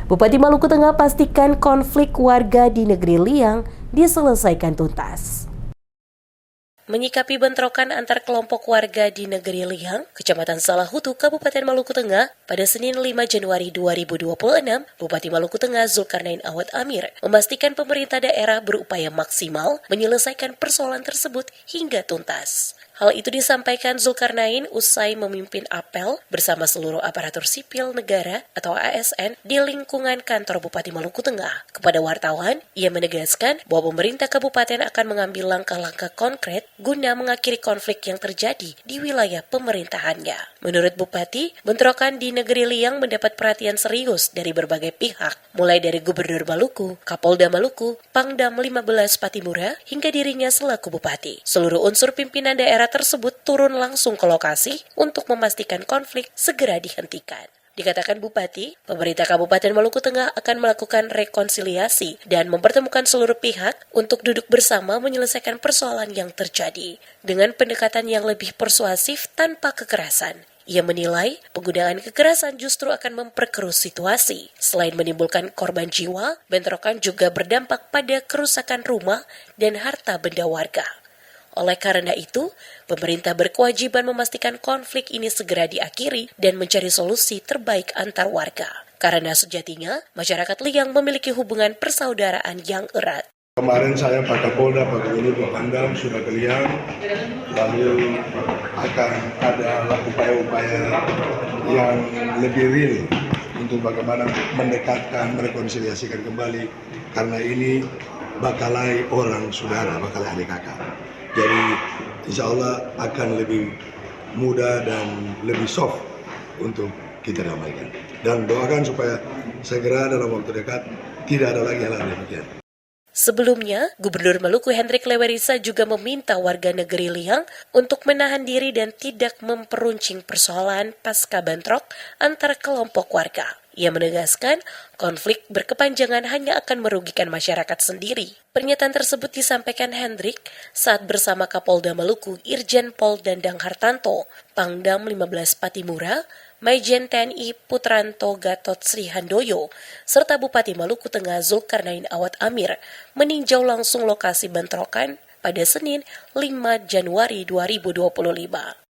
Bupati Maluku Tengah pastikan konflik warga di Negeri Liang diselesaikan tuntas. Menyikapi bentrokan antar kelompok warga di Negeri Liang, Kecamatan Salahutu, Kabupaten Maluku Tengah, pada Senin 5 Januari 2026, Bupati Maluku Tengah Zulkarnain Awad Amir memastikan pemerintah daerah berupaya maksimal menyelesaikan persoalan tersebut hingga tuntas. Hal itu disampaikan Zulkarnain usai memimpin apel bersama seluruh aparatur sipil negara atau ASN di lingkungan kantor Bupati Maluku Tengah. Kepada wartawan, ia menegaskan bahwa pemerintah kabupaten akan mengambil langkah-langkah konkret guna mengakhiri konflik yang terjadi di wilayah pemerintahannya. Menurut Bupati, bentrokan di Negeri Liang mendapat perhatian serius dari berbagai pihak, mulai dari Gubernur Maluku, Kapolda Maluku, Pangdam 15 Patimura, hingga dirinya selaku Bupati. Seluruh unsur pimpinan daerah tersebut turun langsung ke lokasi untuk memastikan konflik segera dihentikan. Dikatakan Bupati, pemerintah Kabupaten Maluku Tengah akan melakukan rekonsiliasi dan mempertemukan seluruh pihak untuk duduk bersama menyelesaikan persoalan yang terjadi dengan pendekatan yang lebih persuasif tanpa kekerasan. Ia menilai penggunaan kekerasan justru akan memperkeruh situasi. Selain menimbulkan korban jiwa, bentrokan juga berdampak pada kerusakan rumah dan harta benda warga. Oleh karena itu, pemerintah berkewajiban memastikan konflik ini segera diakhiri dan mencari solusi terbaik antar warga. Karena sejatinya, masyarakat Liang memiliki hubungan persaudaraan yang erat. Kemarin saya Pak Kapolda, Pak Gubernur, Pak Pangdam sudah ke Liang, lalu akan ada upaya-upaya yang lebih real untuk bagaimana mendekatkan, merekonsiliasikan kembali, karena ini bakalai orang saudara, bakalai adik kakak. Jadi insya Allah akan lebih mudah dan lebih soft untuk kita damaikan. Dan doakan supaya segera dalam waktu dekat tidak ada lagi hal-hal demikian. Sebelumnya, Gubernur Maluku Hendrik Lewerisa juga meminta warga Negeri Liang untuk menahan diri dan tidak memperuncing persoalan pasca bentrok antar kelompok warga. Ia menegaskan konflik berkepanjangan hanya akan merugikan masyarakat sendiri. Pernyataan tersebut disampaikan Hendrik saat bersama Kapolda Maluku Irjen Pol Dandang Hartanto, Pangdam 15 Patimura, Maijen TNI Putranto Gatot Sri Handoyo, serta Bupati Maluku Tengah Zulkarnain Awad Amir meninjau langsung lokasi bentrokan pada Senin 5 Januari 2025.